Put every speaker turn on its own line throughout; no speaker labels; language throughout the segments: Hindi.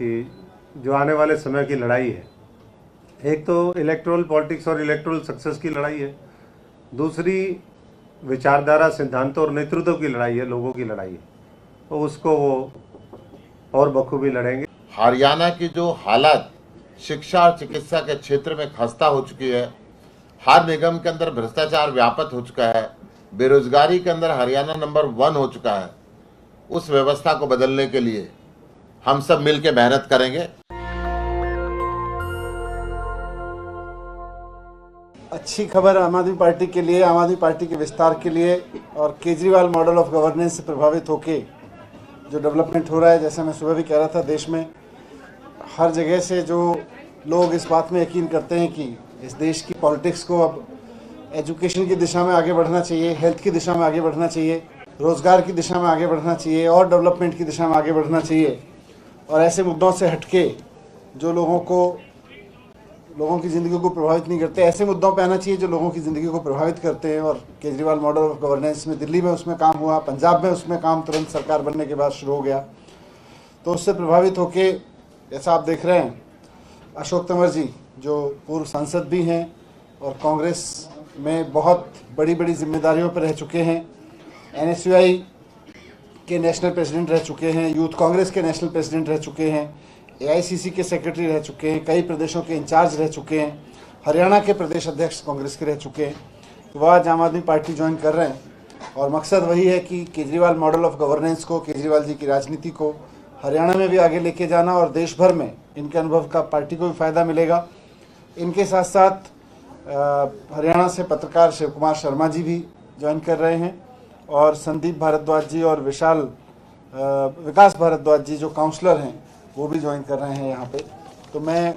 कि जो आने वाले समय की लड़ाई है, एक तो इलेक्टोरल पॉलिटिक्स और इलेक्टोरल सक्सेस की लड़ाई है, दूसरी विचारधारा, सिद्धांतों और नेतृत्व की लड़ाई है, लोगों की लड़ाई है, तो उसको वो और बखूबी लड़ेंगे।
हरियाणा की जो हालत शिक्षा और चिकित्सा के क्षेत्र में खस्ता हो चुकी है, हर निगम के अंदर भ्रष्टाचार व्यापक हो चुका है, बेरोजगारी के अंदर हरियाणा नंबर 1 हो चुका है, उस व्यवस्था को बदलने के लिए हम सब मिलकर मेहनत करेंगे।
अच्छी खबर आम आदमी पार्टी के लिए, आम आदमी पार्टी के विस्तार के लिए और केजरीवाल मॉडल ऑफ गवर्नेंस से प्रभावित होके जो डेवलपमेंट हो रहा है। जैसा मैं सुबह भी कह रहा था, देश में हर जगह से जो लोग इस बात में यकीन करते हैं कि इस देश की पॉलिटिक्स को अब एजुकेशन की दिशा में आगे बढ़ना चाहिए, हेल्थ की दिशा में आगे बढ़ना चाहिए, रोज़गार की दिशा में आगे बढ़ना चाहिए और डेवलपमेंट की दिशा में आगे बढ़ना चाहिए। और ऐसे मुद्दों से हटके जो लोगों की ज़िंदगी को प्रभावित नहीं करते, ऐसे मुद्दों पे आना चाहिए जो लोगों की ज़िंदगी को प्रभावित करते हैं। और केजरीवाल मॉडल ऑफ गवर्नेंस में दिल्ली में उसमें काम हुआ, पंजाब में उसमें काम तुरंत सरकार बनने के बाद शुरू हो गया। तो उससे प्रभावित होके जैसा आप देख रहे हैं, अशोक तंवर जी जो पूर्व सांसद भी हैं और कांग्रेस में बहुत बड़ी बड़ी जिम्मेदारियों पर रह चुके हैं, NSUI के नेशनल प्रेसिडेंट रह चुके हैं, यूथ कांग्रेस के नेशनल प्रेसिडेंट रह चुके हैं, AICC के सेक्रेटरी रह चुके हैं, कई प्रदेशों के इंचार्ज रह चुके हैं, हरियाणा के प्रदेश अध्यक्ष कांग्रेस के रह चुके हैं। तो वह आज आम आदमी पार्टी ज्वाइन कर रहे हैं और मकसद वही है कि केजरीवाल मॉडल ऑफ गवर्नेंस को, केजरीवाल जी की राजनीति को हरियाणा में भी आगे लेके जाना और देश भर में इनके अनुभव का पार्टी को भी फ़ायदा मिलेगा। इनके साथ साथ हरियाणा से पत्रकार शिव कुमार शर्मा जी भी ज्वाइन कर रहे हैं और संदीप भारद्वाज जी और विकास भारद्वाज जी जो काउंसलर हैं वो भी ज्वाइन कर रहे हैं यहाँ पे। तो मैं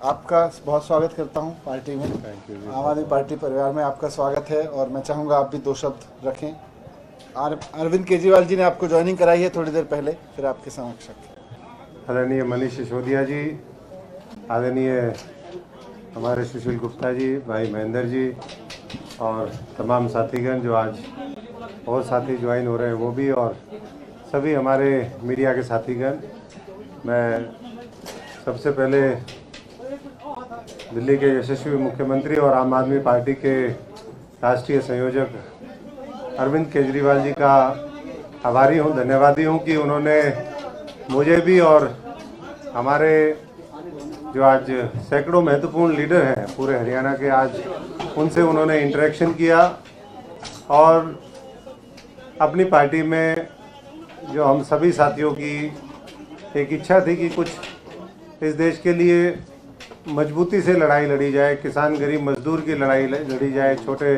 आपका बहुत स्वागत करता हूँ पार्टी में, आम आदमी पार्टी परिवार में आपका स्वागत है। और मैं चाहूँगा आप भी 2 शब्द रखें। अरविंद केजरीवाल जी ने आपको ज्वाइनिंग कराई है थोड़ी देर पहले, फिर आपके समक्ष रखें।
आदरणीय मनीष सिसोदिया जी, आदरणीय हमारे सुशील गुप्ता जी, भाई महेंद्र जी और तमाम साथीगण जो आज और साथी ज्वाइन हो रहे हैं वो भी, और सभी हमारे मीडिया के साथीगण, मैं सबसे पहले दिल्ली के यशस्वी मुख्यमंत्री और आम आदमी पार्टी के राष्ट्रीय संयोजक अरविंद केजरीवाल जी का आभारी हूँ, धन्यवादी हूँ कि उन्होंने मुझे भी और हमारे जो आज सैकड़ों महत्वपूर्ण लीडर हैं पूरे हरियाणा के, आज उनसे उन्होंने इंटरेक्शन किया और अपनी पार्टी में जो हम सभी साथियों की एक इच्छा थी कि कुछ इस देश के लिए मजबूती से लड़ाई लड़ी जाए, किसान गरीब मजदूर की लड़ाई लड़ी जाए, छोटे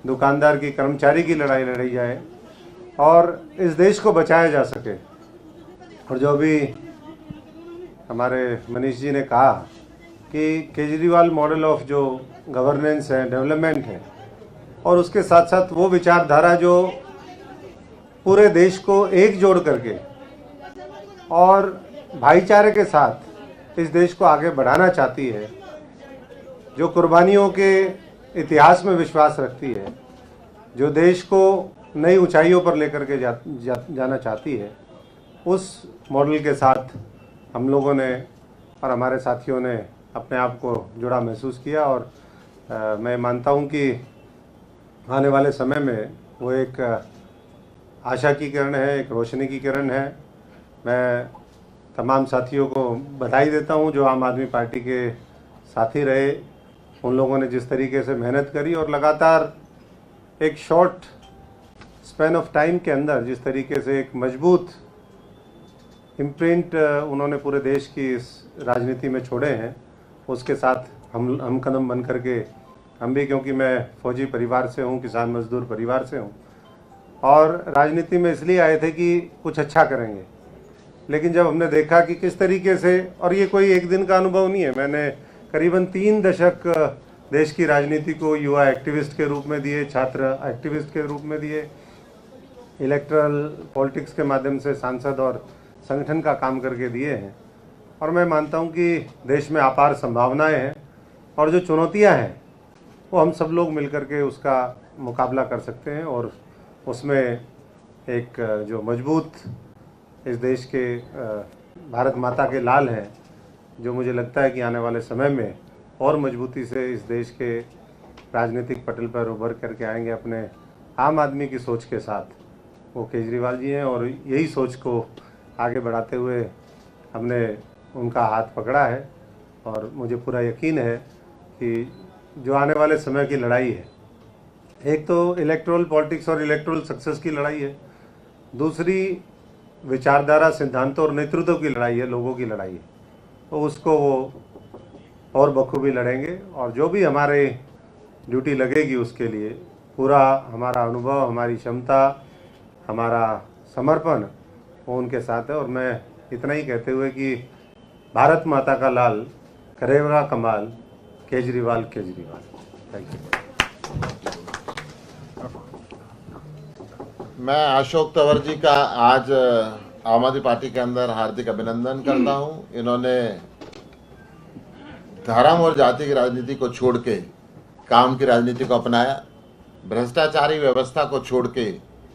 दुकानदार की, कर्मचारी की लड़ाई लड़ी जाए और इस देश को बचाया जा सके। और जो भी हमारे मनीष जी ने कहा कि केजरीवाल मॉडल ऑफ जो गवर्नेंस है, डेवलपमेंट है, और उसके साथ साथ वो विचारधारा जो पूरे देश को एकजुट करके और भाईचारे के साथ इस देश को आगे बढ़ाना चाहती है, जो कुर्बानियों के इतिहास में विश्वास रखती है, जो देश को नई ऊंचाइयों पर लेकर के जाना चाहती है, उस मॉडल के साथ हम लोगों ने और हमारे साथियों ने अपने आप को जुड़ा महसूस किया। और मैं मानता हूं कि आने वाले समय में वो एक आशा की किरण है, एक रोशनी की किरण है। मैं तमाम साथियों को बधाई देता हूं जो आम आदमी पार्टी के साथी रहे, उन लोगों ने जिस तरीके से मेहनत करी और लगातार एक शॉर्ट स्पैन ऑफ टाइम के अंदर जिस तरीके से एक मजबूत इम्प्रिंट उन्होंने पूरे देश की इस राजनीति में छोड़े हैं, उसके साथ हम कदम बन करके हम भी, क्योंकि मैं फौजी परिवार से हूँ, किसान मजदूर परिवार से हूँ और राजनीति में इसलिए आए थे कि कुछ अच्छा करेंगे। लेकिन जब हमने देखा कि किस तरीके से, और ये कोई एक दिन का अनुभव नहीं है, मैंने करीबन 3 दशक देश की राजनीति को युवा एक्टिविस्ट के रूप में दिए, छात्र एक्टिविस्ट के रूप में दिए, इलेक्टोरल पॉलिटिक्स के माध्यम से सांसद और संगठन का काम करके दिए हैं। और मैं मानता हूं कि देश में अपार संभावनाएं हैं और जो चुनौतियां हैं वो हम सब लोग मिलकर के उसका मुकाबला कर सकते हैं और उसमें एक जो मजबूत इस देश के भारत माता के लाल हैं, जो मुझे लगता है कि आने वाले समय में और मजबूती से इस देश के राजनीतिक पटल पर उभर करके आएंगे अपने आम आदमी की सोच के साथ, वो केजरीवाल जी हैं। और यही सोच को आगे बढ़ाते हुए हमने उनका हाथ पकड़ा है और मुझे पूरा यकीन है कि जो आने वाले समय की लड़ाई है, एक तो इलेक्टोरल पॉलिटिक्स और इलेक्टोरल सक्सेस की लड़ाई है, दूसरी विचारधारा, सिद्धांतों और नेतृत्व की लड़ाई है, लोगों की लड़ाई है। तो उसको वो और बखूबी लड़ेंगे और जो भी हमारे ड्यूटी लगेगी उसके लिए पूरा हमारा अनुभव, हमारी क्षमता, हमारा समर्पण वो उनके साथ है। और मैं इतना ही कहते हुए कि भारत माता का लाल करेगा कमाल, केजरीवाल केजरीवाल। Thank you.
मैं अशोक तंवर जी का आज आम आदमी पार्टी के अंदर हार्दिक अभिनंदन करता हूं। इन्होंने धर्म और जाति की राजनीति को छोड़ के काम की राजनीति को अपनाया, भ्रष्टाचारी व्यवस्था को छोड़ के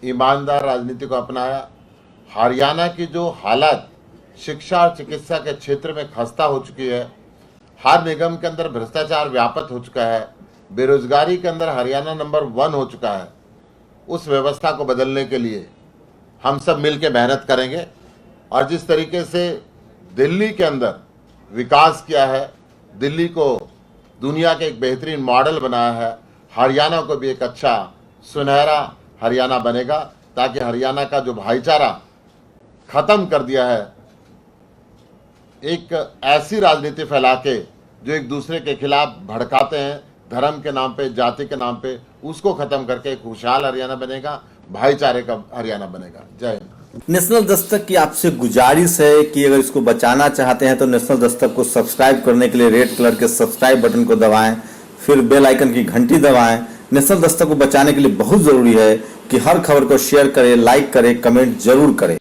ईमानदार राजनीति को अपनाया। हरियाणा की जो हालत शिक्षा और चिकित्सा के क्षेत्र में खस्ता हो चुकी है, हर निगम के अंदर भ्रष्टाचार व्यापक हो चुका है, बेरोजगारी के अंदर हरियाणा नंबर 1 हो चुका है, उस व्यवस्था को बदलने के लिए हम सब मिलकर मेहनत करेंगे। और जिस तरीके से दिल्ली के अंदर विकास किया है, दिल्ली को दुनिया के एक बेहतरीन मॉडल बनाया है, हरियाणा को भी एक अच्छा सुनहरा हरियाणा बनेगा, ताकि हरियाणा का जो भाईचारा खत्म कर दिया है, एक ऐसी राजनीति फैला के जो एक दूसरे के खिलाफ भड़काते हैं धर्म के नाम पे, जाति के नाम पे, उसको खत्म करके एक खुशहाल हरियाणा बनेगा, भाईचारे का हरियाणा बनेगा। जय हिंद।
नेशनल दस्तक की आपसे गुजारिश है कि अगर इसको बचाना चाहते हैं तो नेशनल दस्तक को सब्सक्राइब करने के लिए रेड कलर के सब्सक्राइब बटन को दबाएं, फिर बेल आइकन की घंटी दबाएं। नेशनल दस्तक को बचाने के लिए बहुत जरूरी है कि हर खबर को शेयर करें, लाइक करें, कमेंट जरूर करें।